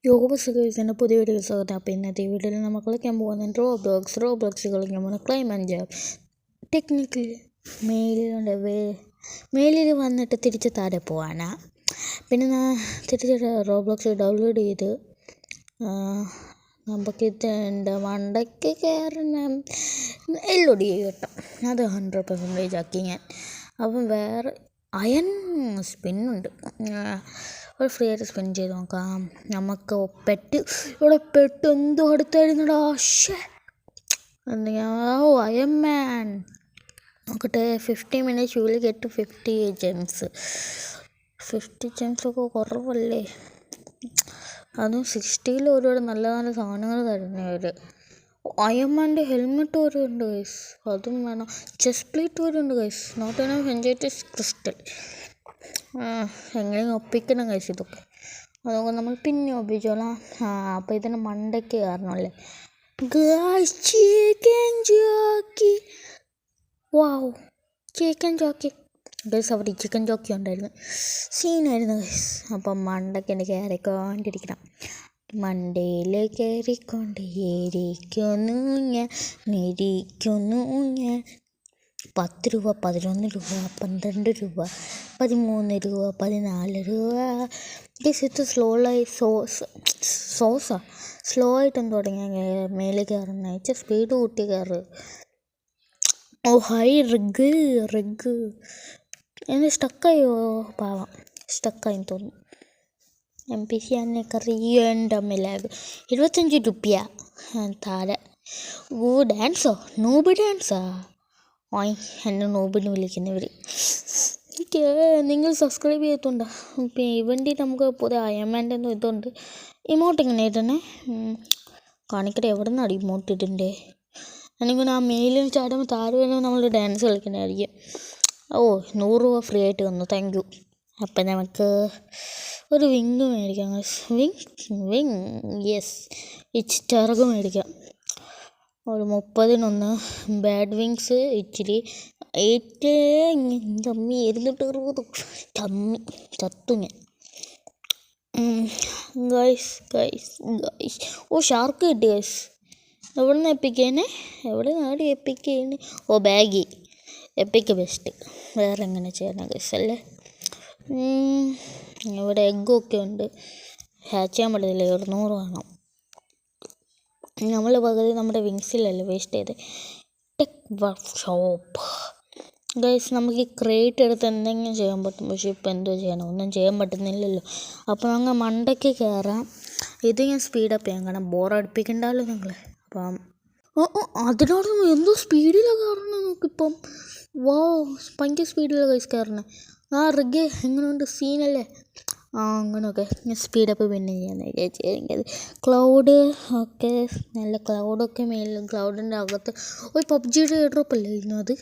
യോഗ പുതിയ വീഡിയോ സ്വാഗതം. അപ്പോൾ ഇന്നത്തെ വീഡിയോയിൽ നമ്മൾ കളിക്കാൻ പോകുന്നത് റോബ്ലോക്സ് കളിക്കാൻ പോകുന്ന ക്ലൈംബ് ജാബ് ടെക്നിക്കൽ മേലിൽ വന്നിട്ട് തിരിച്ച് താഴെ പോവാനാ. പിന്നെ തിരിച്ച് റോബ്ലോക്സ് ഡൗൺലോഡ് ചെയ്ത് നമുക്ക് ഇതിൻ്റെ മണ്ടയ്ക്ക് കയറണം എല്ലോഡ് ചെയ്യും കേട്ടോ. അത് 100% ആക്കി ഞാൻ. അപ്പം വേറെ അയൺ സ്പിന്നുണ്ട്, ഒരു ഫ്രീ ആയിട്ട് സ്പിൻ ചെയ്ത് നോക്കാം. നമുക്ക് ഇവിടെ പെട്ട് എന്തോ അടുത്തായിരുന്നടാ. അയൺ മാൻ നോക്കട്ടെ. 50 minutes you will get 50 gems. 50 gems ഒക്കെ കുറവല്ലേ? അതും 60-ൽ ഒരുപാട് നല്ല നല്ല സാധനങ്ങൾ തരുന്നവർ. അയൺമാൻ്റെ ഹെൽമെറ്റ് വരെ ഉണ്ട് ഗൈസ്, അതും വേണം. ചെസ്റ്റ് പ്ലേറ്റ് വരെ ഉണ്ട് guys. Not enough enjoys crystal. എങ്ങനെയും ഒപ്പിക്കണം ഗൈസ് ഇതൊക്കെ. അതുകൊണ്ട് നമ്മൾ പിന്നെ ഒപ്പിച്ചോളാം. അപ്പോൾ ഇതിന് മണ്ടയ്ക്ക് കാരണമല്ലേ ഗൈസ്. Chicken jockey guys. അവിടെ ചിക്കൻ ജോക്കി ഉണ്ടായിരുന്നു, സീനായിരുന്നു ഗൈസ്. അപ്പം മണ്ടയ്ക്ക് എൻ്റെ കയറിക്കൊണ്ടിരിക്കണം. മണ്ടയിൽ കയറിക്കൊണ്ട് ഏരിക്കുന്നു ഞാൻ 10 രൂപ, 11 രൂപ, 12 രൂപ, 13 രൂപ, 14 രൂപ. ഇത് സ്ലോ ആയിട്ടൊന്നും തുടങ്ങിയാൽ മേലെ കയറുന്ന സ്പീഡ് കൂട്ടി കയറ്. ഹൈ റിഗ് എന്നെ സ്റ്റക്കായോ പാവാം, സ്റ്റക്കായി തോന്നുന്നു. NPC എന്നെ കറിയണ്ടമ്മലാകും. 25 രൂപ താഴെ. നൂബ് ഡാൻസാ. എന്നെ നോബിന് വിളിക്കുന്നവർ. നിങ്ങൾ സബ്സ്ക്രൈബ് ചെയ്തിട്ടുണ്ടോ? ഇപ്പം ഇവൻ്റിൽ നമുക്ക് പുതിയ അയൺമാൻ്റെ ഇതുണ്ട്. ഇമോട്ട് എങ്ങനെ ഇടണേ കാണിക്കട്ടെ. എവിടെ നിന്നാണ് ഇമോട്ട് ഇടണ്ടേ? അല്ലെങ്കിൽ ആ മെയിലിൽ ചാടുമ്പോൾ താഴെ വരുമ്പോൾ നമ്മൾ ഡാൻസ് കളിക്കണമായിരിക്കും. 100 രൂപ ഫ്രീ ആയിട്ട് വന്നു, താങ്ക് യു. അപ്പം നമുക്ക് ഒരു വിങ് മേടിക്കാം. വിങ് യെസ്, ചിറക് മേടിക്കാം. ഒരു 30-1 ബാഡ് വിങ്സ് ഇച്ചിരി 8 തമ്മി 260 ചത്തു ഞാൻ ഗൈസ്. ഷാർക്ക് കിട്ടി ഗൈസ്. എവിടെ നിന്ന് എപ്പിക്കേനെ? എവിടെ നാട് എപ്പിക്കേന്? Baggy epic best. വേറെ എങ്ങനെ ചെയ്യണം ഗൈസ് അല്ലേ? ഇവിടെ എഗ്ഗൊക്കെ ഉണ്ട്. ഹാച്ച് ചെയ്യാൻ പറ്റത്തില്ല, 200 വേണം. നമ്മൾ പകുതി നമ്മുടെ വിങ്സിലല്ലേ വേസ്റ്റ് ചെയ്ത്. Tech workshop guys. നമുക്ക് ഈ ക്രേറ്റ് എടുത്ത് എന്തെങ്കിലും ചെയ്യാൻ പറ്റും, പക്ഷേ ഇപ്പം എന്തോ ചെയ്യണം, ഒന്നും ചെയ്യാൻ പറ്റുന്നില്ലല്ലോ. അപ്പോൾ ഞങ്ങൾ മണ്ടയ്ക്ക് കയറാം. ഇത് ഞാൻ സ്പീഡപ്പ് ചെയ്യാം, കാരണം ബോറടിപ്പിക്കണ്ടല്ലോ നിങ്ങൾ. അപ്പം അതിനോട് എന്തോ സ്പീഡിലാണ് കയറണം നോക്കിപ്പം. ഭയങ്കര സ്പീഡിലാണ് ഗൈസ് കയറണേ. റിഗ് എങ്ങനെയുണ്ട്? സീനല്ലേ? അങ്ങനെയൊക്കെ ഞാൻ സ്പീഡപ്പ് പിന്നെ ചെയ്യാമെന്ന് വിചാരിച്ചത്. ക്ലൗഡ് ഒക്കെ നല്ല ക്ലൗഡൊക്കെ മേലിൽ ക്ലൗഡിൻ്റെ അകത്ത് ഒരു പബ്ജിയുടെ എയർ ഡ്രോപ്പ് അല്ലേ ഇരുന്നു അത്?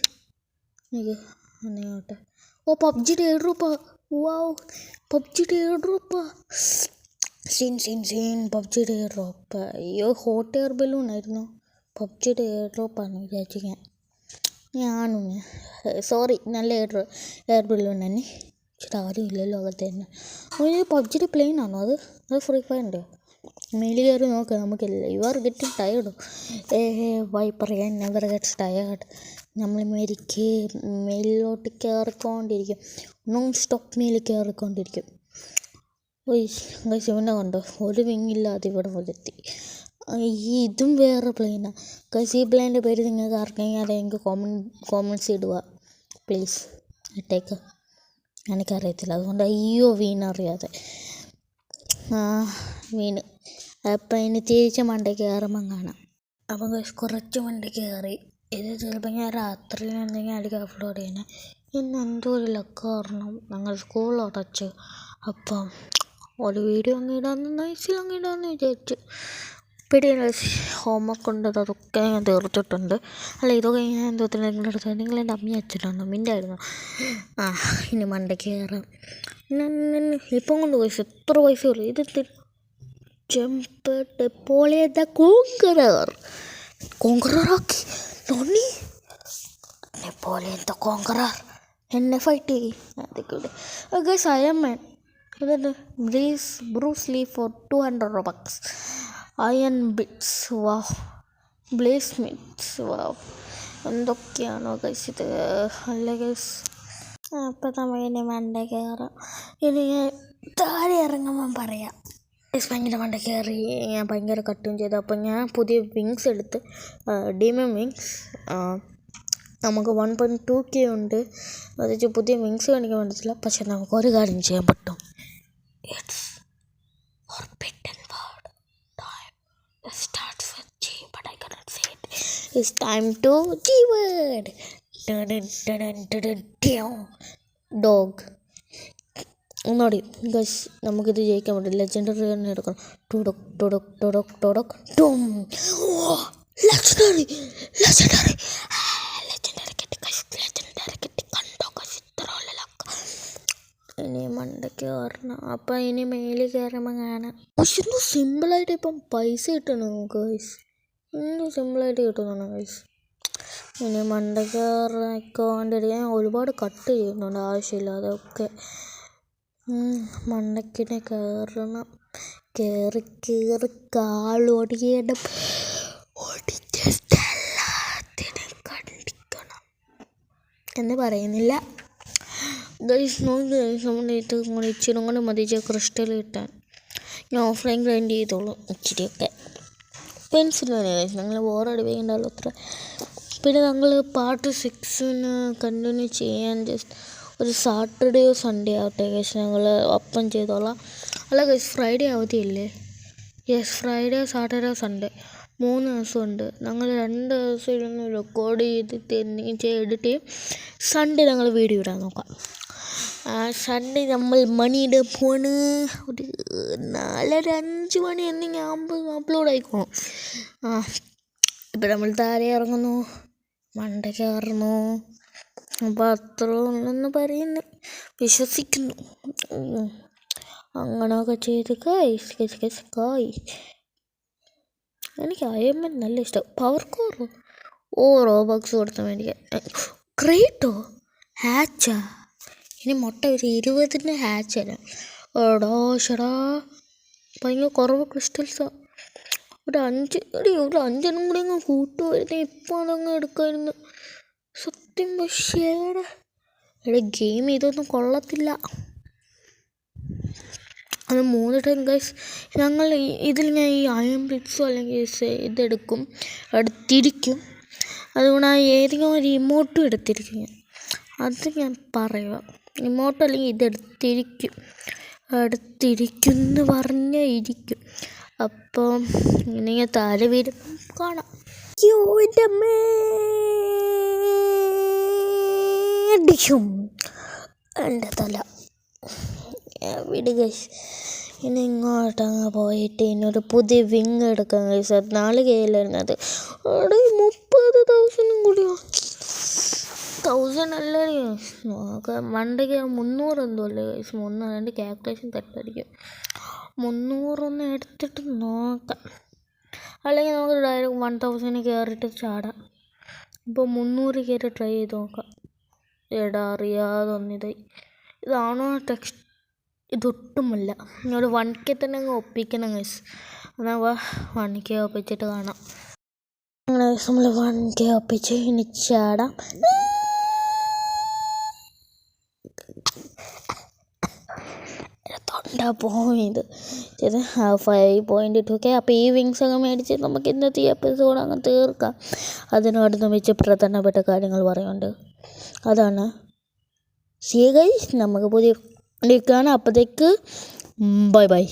അങ്ങോട്ടെ. പബ്ജിയുടെ എയർ ഡ്രോപ്പാ. പബ്ജിയുടെ എയർ ഡ്രോപ്പാ. സീൻ പബ്ജിയുടെ എയർ ഡ്രോപ്പ്. അയ്യോ, ഹോട്ട് എയർ ബലൂൺ ആയിരുന്നു. പബ്ജിയുടെ എയർ ഡ്രോപ്പാണ് വിചാരിച്ചു ഞാനും. സോറി, നല്ല എയർ ബലൂൺ തന്നെ. ആരും ഇല്ലല്ലോ അകത്ത് തന്നെ. പബ്ജിയുടെ പ്ലെയിൻ ആണോ അത്? ഫ്രീ ഫയറിൻ്റെ മേലിൽ കയറി നോക്കാം നമുക്കില്ല. You are getting tired. Wiper never gets tired. നമ്മൾ മേലിലോട്ട് കയറിക്കൊണ്ടിരിക്കും. നോൺ സ്റ്റോപ്പ് മേലിൽ കയറിക്കൊണ്ടിരിക്കും. ശിവനെ കണ്ടോ, ഒരു വിങ്ങില്ലാതെ ഇവിടെ വരെത്തി. ഇതും വേറെ പ്ലെയിനാണ് ഗൈസ്. ഈ പ്ലെയിൻ്റെ പേര് നിങ്ങൾക്ക് ആർക്കെങ്കിലും അറിയാമെങ്കിൽ കോമൻസ് ഇടുക പ്ലീസ്. ഇട്ടേക്ക്, എനിക്കറിയത്തില്ല, അതുകൊണ്ട് വീണറിയാതെ വീണ്. അപ്പം ഇനി തിരിച്ച് മണ്ടയ്ക്ക് കയറുമ്പം കാണാം. അപ്പം കുറച്ച് മണ്ടയ്ക്ക് കയറി. ഇത് ചിലപ്പോൾ ഞാൻ രാത്രിയിൽ എന്തെങ്കിലും ആയിരിക്കും അപ്ലോഡ് ചെയ്യുന്നത്. ഇന്ന് എന്തോ ഒരു ലക്ക് കാരണം ഞങ്ങൾ സ്കൂൾ അടച്ചു. അപ്പം ഒരു വീഡിയോ നൈസിലങ്ങിടാമെന്ന് വിചാരിച്ചു. പിന്നെ ഹോംവർക്ക് ഉണ്ട്, അതൊക്കെ ഞാൻ തീർത്തിട്ടുണ്ട്. അല്ല, ഇതൊക്കെ ഞാൻ എന്തോത്തിന് നിങ്ങളെടുത്ത് നിങ്ങളെൻ്റെ അമ്മ അച്ഛനാണ് മിണ്ടായിരുന്നു. ഇനി മണ്ടയ്ക്ക് കയറാം. ഇപ്പം കൊണ്ട് പൈസ എത്ര പൈസ ഉള്ളു? ഇത് നെപ്പോളിയൻ കോങ്കറാക്കി നോണി. നെപ്പോളിയൻ കോങ്കറർ എന്നെ ഫൈറ്റ് ചെയ്യും. അതൊക്കെ ഗൈസ്. അയൺമാൻ ഇതുണ്ട് Bruce Lee for 200 Robux. Iron bits wow. Blaze mitts wow. എന്തൊക്കെയാണോ ഗൈസ് ഇത്. അല്ല ഗൈസ് അപ്പം നമ്മളിനി മണ്ട കയറാം. ഇനി താഴെ ഇറങ്ങുമ്പം പറയാം. ഭയങ്കര മണ്ട കയറി ഞാൻ ഭയങ്കര കട്ടും ചെയ്തു. അപ്പം ഞാൻ പുതിയ വിങ്സ് എടുത്ത് ഡീമൺ വിങ്സ് നമുക്ക് 1.2K ഉണ്ട്. അത് വെച്ച് പുതിയ വിങ്സ് കാണിക്കാൻ പറ്റത്തില്ല. പക്ഷെ നമുക്ക് ഒരു കാര്യം ചെയ്യാൻ പറ്റും. It's forbidden word. Time starts with G, but I cannot say it. It's time to G word. Dog. ഒന്നോടി ഗൈസ് നമുക്കിത് ജയിക്കാൻ പറ്റും. ലെജൻഡറി തന്നെ എടുക്കണം. ലെജൻഡറി കിട്ടി കണ്ടോ ഗൈസ്. ഇത്ര ഇനി മണ്ടയ്ക്ക് കയറണം. അപ്പം ഇനി മേലിൽ കയറുമ്പോൾ കാണാം. പക്ഷെ ഇന്ന് സിമ്പിളായിട്ട് ഇപ്പം പൈസ കിട്ടണം ഗൈസ്. ഇന്ന് സിമ്പിളായിട്ട് കിട്ടുന്നുണ്ട് ഗൈസ്. ഇനി മണ്ടയ്ക്ക് കയറാൻ ഒരുപാട് കട്ട് ചെയ്യുന്നുണ്ട് ആവശ്യമില്ലാതെ ഒക്കെ. മണ്ടക്കിനെ കയറണം. കയറി കാളൊടിയണം. ഒടിച്ചെല്ലാത്തിനെ കണ്ടിക്കണം എന്ന് പറയുന്നില്ല ഗൈസ്. നോക്കി നമ്മുടെ ഇത് ഇച്ചിരി കൂടെ മതിച്ച ക്രിസ്റ്റൽ കിട്ടാൻ ഞാൻ ഓഫ്ലൈൻ ഗ്രൈൻഡ് ചെയ്തോളൂ ഇച്ചിരിയൊക്കെ. പെൻസിൽ തന്നെ ഗൈസ്. ഞങ്ങൾ ബോറടിപ്പിക്കണ്ടല്ലോ അത്ര. പിന്നെ ഞങ്ങൾ പാർട്ട് 6 കണ്ടിന്യൂ ചെയ്യാൻ ജസ്റ്റ് ഒരു സാറ്റർഡേയോ സൺഡേ ആവട്ടെ ഗൈസ്. ഞങ്ങൾ അപ്പം ചെയ്തോളാം. അല്ല ഗൈസ് ഫ്രൈഡേ അവധിയല്ലേ? യെസ്, ഫ്രൈഡേ സാറ്റർഡേ സൺഡേ 3 ദിവസമുണ്ട്. ഞങ്ങൾ 2 ദിവസം ഇരുന്ന് റെക്കോർഡ് ചെയ്തിട്ട് എന്തെങ്കിലും എഡിറ്റ് ചെയ്യും. സൺഡേ ഞങ്ങൾ വീഡിയോ ഇടാൻ നോക്കാം. സൺഡേ നമ്മൾ മണിയിടാൻ പോണ്. ഒരു 4-5 മണി എന്തെങ്കിലും ആകുമ്പോൾ അപ്ലോഡ് ആയിക്കോണം. ഇപ്പം നമ്മൾ താഴെ ഇറങ്ങുന്നു, മണ്ട കയറുന്നു. അപ്പോൾ അത്ര ഉള്ളെന്ന് പറയുന്നു, വിശ്വസിക്കുന്നു. അങ്ങനെയൊക്കെ ചെയ്ത് ഗൈസ്. എനിക്ക് അയൺമാൻ നല്ല ഇഷ്ടം. പവർ കോറോ റോബക്സ് കൊടുത്താൽ മേടിക്കാൻ. ക്രേറ്റോ ഹാച്ചാ. ഇനി മുട്ട ഒരു 20 ഹാച്ച് തരാം. എടാ ഷടാ ഭയങ്കര കുറവ് ക്രിസ്റ്റൽസാണ്. ഒരു 5 കൂടി അങ്ങ് കൂട്ടുമായിരുന്നു. ഇപ്പോൾ അതങ്ങ് എടുക്കാമായിരുന്നു സത്യം. പക്ഷേ എടാ ഗെയിം ഇതൊന്നും കൊള്ളത്തില്ല. അത് 3 ടൈം ഗൈസ്. ഞങ്ങൾ ഇതിൽ ഞാൻ ഈ അയൺ ബ്ലിറ്റ്സോ അല്ലെങ്കിൽ എടുത്തിരിക്കും. അതുകൊണ്ട് ഏതെങ്കിലും ഒരു ഇമോട്ടും എടുത്തിരിക്കും ഞാൻ. അത് ഞാൻ പറയുക. ഇമോട്ടോ അല്ലെങ്കിൽ എടുത്തിരിക്കുമെന്ന് പറഞ്ഞാൽ ഇരിക്കും. അപ്പം ഇങ്ങനെ താഴെ വരും കാണാം. എൻ്റെ തല വിട് ഗൈസ്. ഇനി ഇങ്ങോട്ടങ്ങ് പോയിട്ട് ഇന്നൊരു പുതിയ വിങ് എടുക്കാം ഗൈസ്. അത് 4K അവിടെ 30,000 കൂടിയോ? 1000 അല്ലേ നോക്കാം. മണ്ടയ്ക്ക് 300 എന്തോ അല്ലേ ഗൈസ്. 300 കാൽക്കുലേഷൻ തെറ്റായിരിക്കും. 300 എടുത്തിട്ട് നോക്കാം. അല്ലെങ്കിൽ നമുക്ക് ഡയറക്റ്റ് 1000 കയറിയിട്ട് ചാടാം. ഇപ്പോൾ 300 കയറി ട്രൈ ചെയ്ത് നോക്കാം. എടാ അറിയാതെ ഇതാണോ ടെക്സ്റ്റ്? ഇതൊട്ടുമല്ല. ഒരു 1K തന്നെ അങ്ങ് ഒപ്പിക്കണം ഗൈസ്. എന്നാൽ 1K ഒപ്പിച്ചിട്ട് കാണാം. നമ്മൾ 1K ഒപ്പിച്ച് ഇനി ചാടാം. തൊണ്ട പോയത് 5.2K. അപ്പോൾ ഈ വിങ്സ് അങ്ങ് മേടിച്ച് നമുക്ക് ഇന്നത്തെ ഈ എപ്പിസോഡ് അങ്ങ് തീർക്കാം. അതിനോടൊന്ന് വെച്ച് പ്രധാനപ്പെട്ട കാര്യങ്ങൾ പറയുന്നുണ്ട്. അതാണ് ഗൈസ്. നമുക്ക് പുതിയ കാണാം. അപ്പോഴത്തേക്ക് ബൈ.